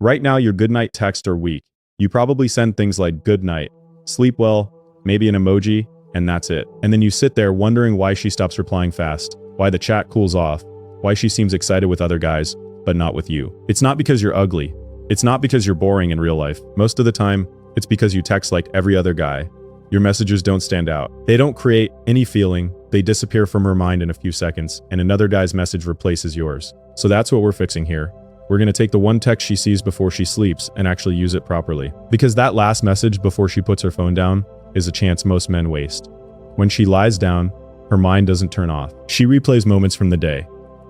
Right now, your goodnight texts are weak. You probably send things like good night, sleep well, maybe an emoji, and that's it. And then you sit there wondering why she stops replying fast, why the chat cools off, why she seems excited with other guys, but not with you. It's not because you're ugly. It's not because you're boring in real life. Most of the time, it's because you text like every other guy. Your messages don't stand out. They don't create any feeling. They disappear from her mind in a few seconds, and another guy's message replaces yours. So that's what we're fixing here. We're going to take the one text she sees before she sleeps and actually use it properly. Because that last message before she puts her phone down is a chance most men waste. When she lies down, her mind doesn't turn off. She replays moments from the day.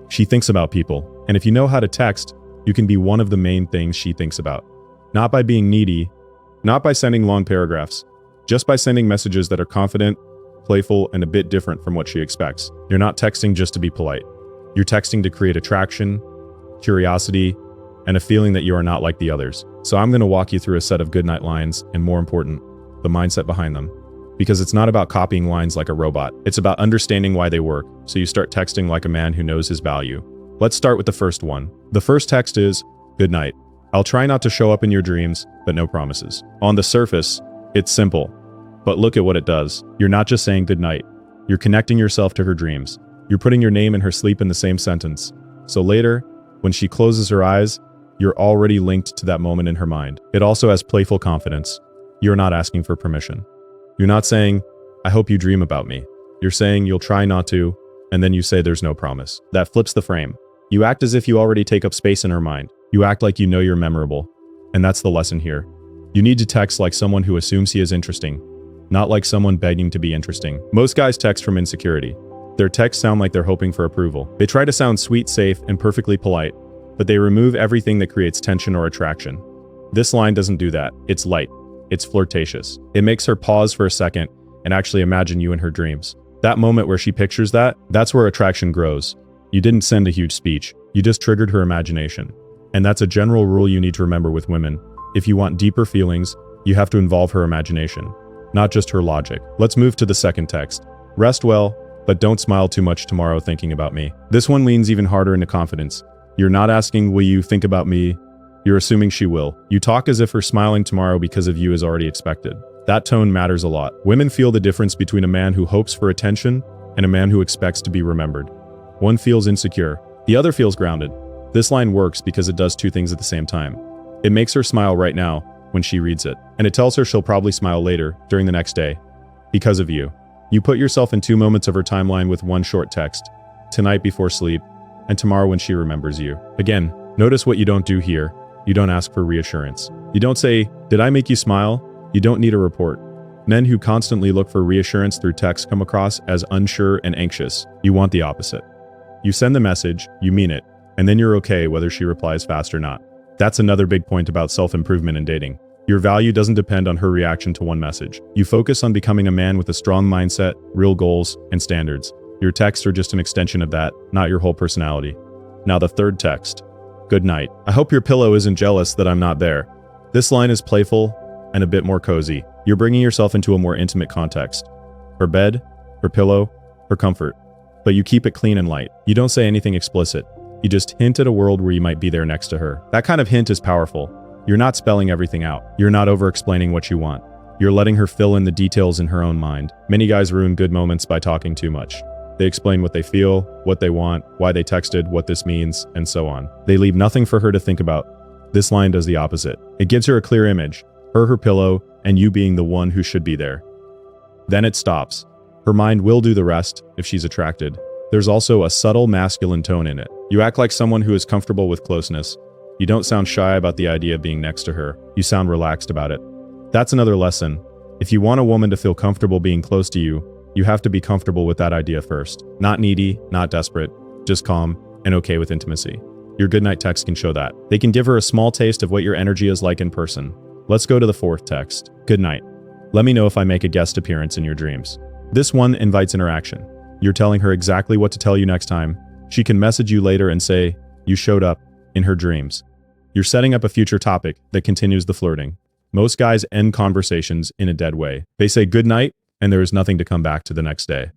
She thinks about people. And if you know how to text, you can be one of the main things she thinks about. Not by being needy, not by sending long paragraphs, just by sending messages that are confident, playful, and a bit different from what she expects. You're not texting just to be polite. You're texting to create attraction, curiosity, and a feeling that you are not like the others. So I'm going to walk you through a set of goodnight lines, and more important, the mindset behind them. Because it's not about copying lines like a robot. It's about understanding why they work, so you start texting like a man who knows his value. Let's start with the first one. The first text is, good night. I'll try not to show up in your dreams, but no promises. On the surface, it's simple, but look at what it does. You're not just saying good night. You're connecting yourself to her dreams. You're putting your name and her sleep in the same sentence. So later, when she closes her eyes, you're already linked to that moment in her mind. It also has playful confidence. You're not asking for permission. You're not saying, I hope you dream about me. You're saying you'll try not to, and then you say there's no promise. That flips the frame. You act as if you already take up space in her mind. You act like you know you're memorable. And that's the lesson here. You need to text like someone who assumes he is interesting, not like someone begging to be interesting. Most guys text from insecurity. Their texts sound like they're hoping for approval. They try to sound sweet, safe, and perfectly polite, but they remove everything that creates tension or attraction. This line doesn't do that. It's light. It's flirtatious. It makes her pause for a second and actually imagine you in her dreams. That moment where she pictures that, that's where attraction grows. You didn't send a huge speech. You just triggered her imagination. And that's a general rule you need to remember with women. If you want deeper feelings, you have to involve her imagination, not just her logic. Let's move to the second text. Rest well, but don't smile too much tomorrow thinking about me. This one leans even harder into confidence. You're not asking, will you think about me? You're assuming she will. You talk as if her smiling tomorrow because of you is already expected. That tone matters a lot. Women feel the difference between a man who hopes for attention and a man who expects to be remembered. One feels insecure. The other feels grounded. This line works because it does two things at the same time. It makes her smile right now when she reads it, and it tells her she'll probably smile later, during the next day, because of you. You put yourself in 2 moments of her timeline with one short text, tonight before sleep, and tomorrow when she remembers you. Again, notice what you don't do here. You don't ask for reassurance. You don't say, did I make you smile? You don't need a report. Men who constantly look for reassurance through text come across as unsure and anxious. You want the opposite. You send the message, you mean it, and then you're okay whether she replies fast or not. That's another big point about self-improvement in dating. Your value doesn't depend on her reaction to one message. You focus on becoming a man with a strong mindset, real goals, and standards. Your texts are just an extension of that, not your whole personality. Now the third text. Good night. I hope your pillow isn't jealous that I'm not there. This line is playful and a bit more cozy. You're bringing yourself into a more intimate context. Her bed, her pillow, her comfort. But you keep it clean and light. You don't say anything explicit. You just hint at a world where you might be there next to her. That kind of hint is powerful. You're not spelling everything out. You're not over-explaining what you want. You're letting her fill in the details in her own mind. Many guys ruin good moments by talking too much. They explain what they feel, what they want, why they texted, what this means, and so on. They leave nothing for her to think about. This line does the opposite. It gives her a clear image, her pillow, and you being the one who should be there. Then it stops. Her mind will do the rest if she's attracted. There's also a subtle masculine tone in it. You act like someone who is comfortable with closeness. You don't sound shy about the idea of being next to her. You sound relaxed about it. That's another lesson. If you want a woman to feel comfortable being close to you, you have to be comfortable with that idea first. Not needy, not desperate, just calm and okay with intimacy. Your goodnight text can show that. They can give her a small taste of what your energy is like in person. Let's go to the fourth text. Good night. Let me know if I make a guest appearance in your dreams. This one invites interaction. You're telling her exactly what to tell you next time. She can message you later and say, you showed up, in her dreams. You're setting up a future topic that continues the flirting. Most guys end conversations in a dead way. They say good night, and there is nothing to come back to the next day.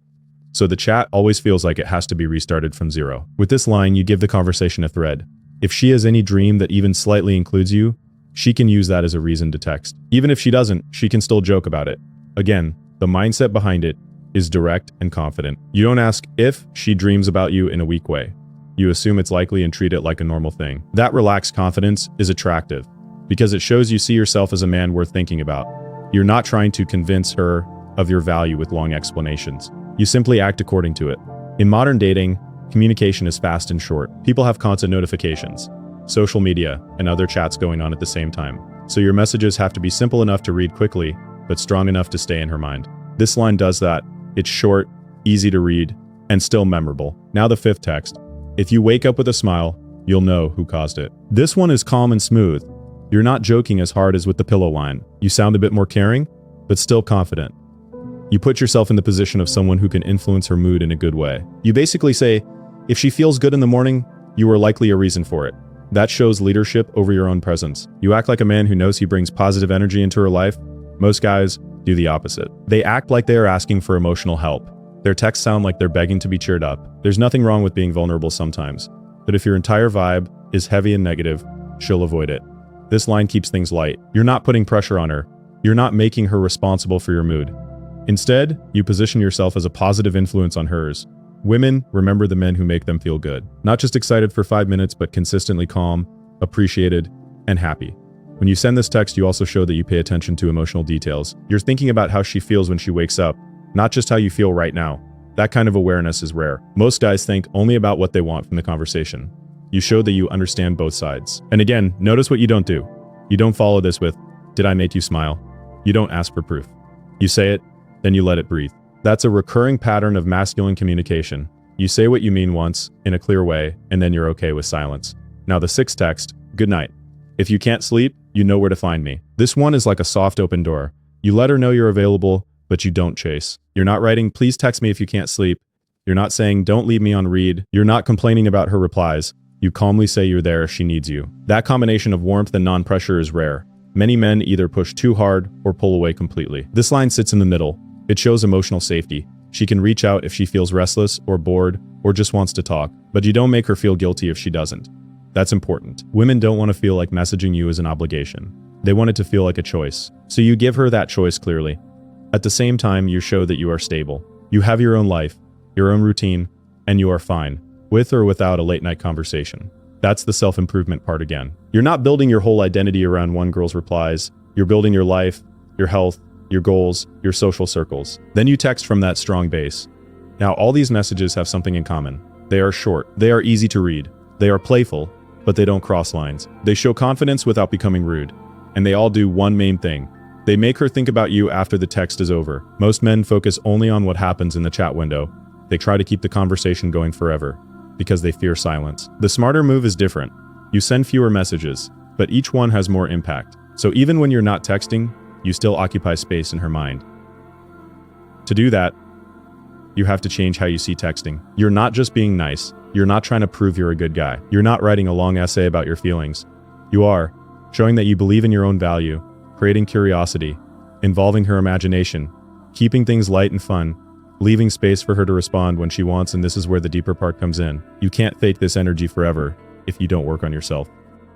So the chat always feels like it has to be restarted from zero. With this line, you give the conversation a thread. If she has any dream that even slightly includes you, she can use that as a reason to text. Even if she doesn't, she can still joke about it. Again, the mindset behind it is direct and confident. You don't ask if she dreams about you in a weak way. You assume it's likely and treat it like a normal thing. That relaxed confidence is attractive because it shows you see yourself as a man worth thinking about. You're not trying to convince her of your value with long explanations. You simply act according to it. In modern dating, communication is fast and short. People have constant notifications, social media, and other chats going on at the same time. So your messages have to be simple enough to read quickly, but strong enough to stay in her mind. This line does that. It's short, easy to read, and still memorable. Now the fifth text. If you wake up with a smile, you'll know who caused it. This one is calm and smooth. You're not joking as hard as with the pillow line. You sound a bit more caring, but still confident. You put yourself in the position of someone who can influence her mood in a good way. You basically say, if she feels good in the morning, you are likely a reason for it. That shows leadership over your own presence. You act like a man who knows he brings positive energy into her life. Most guys do the opposite. They act like they are asking for emotional help. Their texts sound like they're begging to be cheered up. There's nothing wrong with being vulnerable sometimes, but if your entire vibe is heavy and negative, she'll avoid it. This line keeps things light. You're not putting pressure on her. You're not making her responsible for your mood. Instead, you position yourself as a positive influence on hers. Women remember the men who make them feel good. Not just excited for 5 minutes, but consistently calm, appreciated, and happy. When you send this text, you also show that you pay attention to emotional details. You're thinking about how she feels when she wakes up, not just how you feel right now. That kind of awareness is rare. Most guys think only about what they want from the conversation. You show that you understand both sides. And again, notice what you don't do. You don't follow this with, "Did I make you smile?" You don't ask for proof. You say it, then you let it breathe. That's a recurring pattern of masculine communication. You say what you mean once, in a clear way, and then you're okay with silence. Now the sixth text, good night. If you can't sleep, you know where to find me. This one is like a soft open door. You let her know you're available, but you don't chase. You're not writing, "Please text me if you can't sleep." You're not saying, "Don't leave me on read." You're not complaining about her replies. You calmly say you're there if she needs you. That combination of warmth and non-pressure is rare. Many men either push too hard or pull away completely. This line sits in the middle. It shows emotional safety. She can reach out if she feels restless or bored or just wants to talk, but you don't make her feel guilty if she doesn't. That's important. Women don't want to feel like messaging you is an obligation. They want it to feel like a choice. So you give her that choice clearly. At the same time, you show that you are stable. You have your own life, your own routine, and you are fine, with or without a late night conversation. That's the self-improvement part again. You're not building your whole identity around one girl's replies. You're building your life, your health, your goals, your social circles. Then you text from that strong base. Now, all these messages have something in common. They are short. They are easy to read. They are playful, but they don't cross lines. They show confidence without becoming rude. And they all do one main thing. They make her think about you after the text is over. Most men focus only on what happens in the chat window. They try to keep the conversation going forever because they fear silence. The smarter move is different. You send fewer messages, but each one has more impact. So even when you're not texting, you still occupy space in her mind. To do that, you have to change how you see texting. You're not just being nice. You're not trying to prove you're a good guy. You're not writing a long essay about your feelings. You are showing that you believe in your own value, creating curiosity, involving her imagination, keeping things light and fun, leaving space for her to respond when she wants, and this is where the deeper part comes in. You can't fake this energy forever if you don't work on yourself.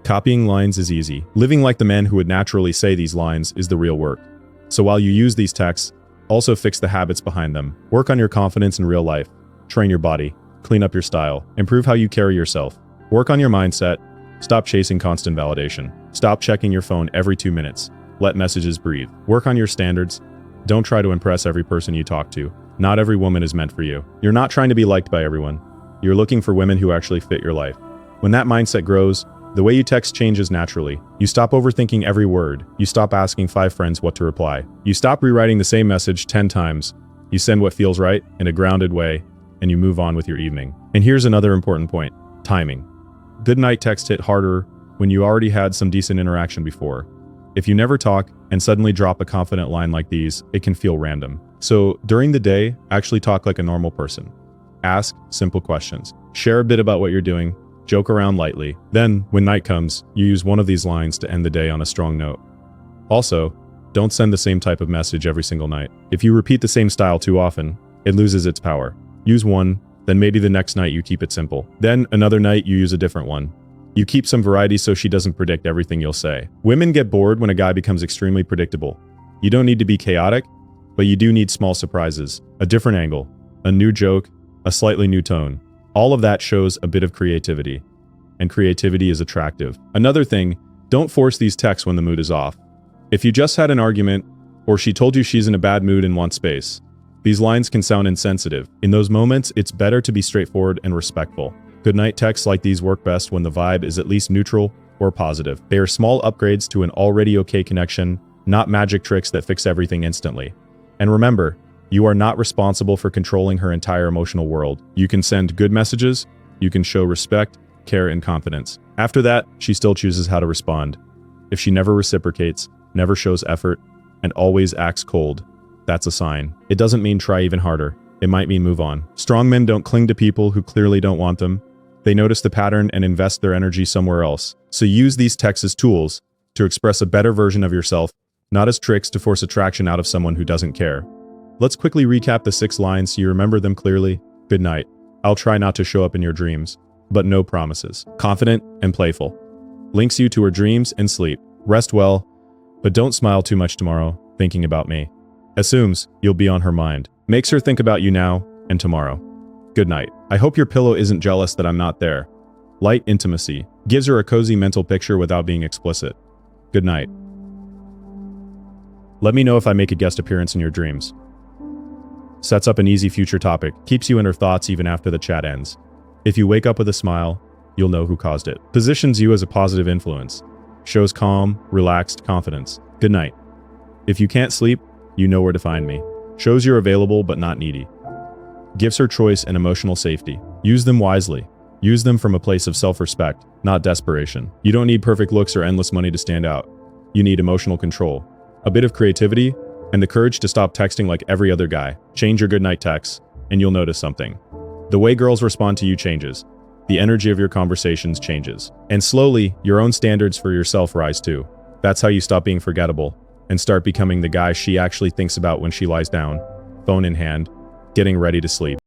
Copying lines is easy. Living like the man who would naturally say these lines is the real work. So while you use these texts, also fix the habits behind them. Work on your confidence in real life. Train your body. Clean up your style. Improve how you carry yourself. Work on your mindset. Stop chasing constant validation. Stop checking your phone every 2 minutes. Let messages breathe. Work on your standards. Don't try to impress every person you talk to. Not every woman is meant for you. You're not trying to be liked by everyone. You're looking for women who actually fit your life. When that mindset grows, the way you text changes naturally. You stop overthinking every word. You stop asking 5 friends what to reply. You stop rewriting the same message 10 times. You send what feels right in a grounded way, and you move on with your evening. And here's another important point: timing. Good night text hit harder when you already had some decent interaction before. If you never talk and suddenly drop a confident line like these, it can feel random. So during the day, actually talk like a normal person. Ask simple questions. Share a bit about what you're doing. Joke around lightly. Then, when night comes, you use one of these lines to end the day on a strong note. Also, don't send the same type of message every single night. If you repeat the same style too often, it loses its power. Use one, then maybe the next night you keep it simple. Then another night you use a different one. You keep some variety so she doesn't predict everything you'll say. Women get bored when a guy becomes extremely predictable. You don't need to be chaotic, but you do need small surprises, a different angle, a new joke, a slightly new tone. All of that shows a bit of creativity, and creativity is attractive. Another thing, don't force these texts when the mood is off. If you just had an argument, or she told you she's in a bad mood and wants space, these lines can sound insensitive. In those moments, it's better to be straightforward and respectful. Goodnight texts like these work best when the vibe is at least neutral or positive. They are small upgrades to an already okay connection, not magic tricks that fix everything instantly. And remember, you are not responsible for controlling her entire emotional world. You can send good messages, you can show respect, care, and confidence. After that, she still chooses how to respond. If she never reciprocates, never shows effort, and always acts cold, that's a sign. It doesn't mean try even harder. It might mean move on. Strong men don't cling to people who clearly don't want them. They notice the pattern and invest their energy somewhere else. So use these texts as tools to express a better version of yourself, not as tricks to force attraction out of someone who doesn't care. Let's quickly recap the 6 lines so you remember them clearly. Good night. I'll try not to show up in your dreams, but no promises. Confident and playful. Links you to her dreams and sleep. Rest well, but don't smile too much tomorrow thinking about me. Assumes you'll be on her mind. Makes her think about you now and tomorrow. Good night. I hope your pillow isn't jealous that I'm not there. Light intimacy. Gives her a cozy mental picture without being explicit. Good night. Let me know if I make a guest appearance in your dreams. Sets up an easy future topic. Keeps you in her thoughts even after the chat ends. If you wake up with a smile, you'll know who caused it. Positions you as a positive influence. Shows calm, relaxed confidence. Good night. If you can't sleep, you know where to find me. Shows you're available but not needy. Gives her choice and emotional safety. Use them wisely. Use them from a place of self-respect, not desperation. You don't need perfect looks or endless money to stand out. You need emotional control, a bit of creativity, and the courage to stop texting like every other guy. Change your goodnight texts, and you'll notice something. The way girls respond to you changes. The energy of your conversations changes. And slowly, your own standards for yourself rise too. That's how you stop being forgettable and start becoming the guy she actually thinks about when she lies down, phone in hand, getting ready to sleep.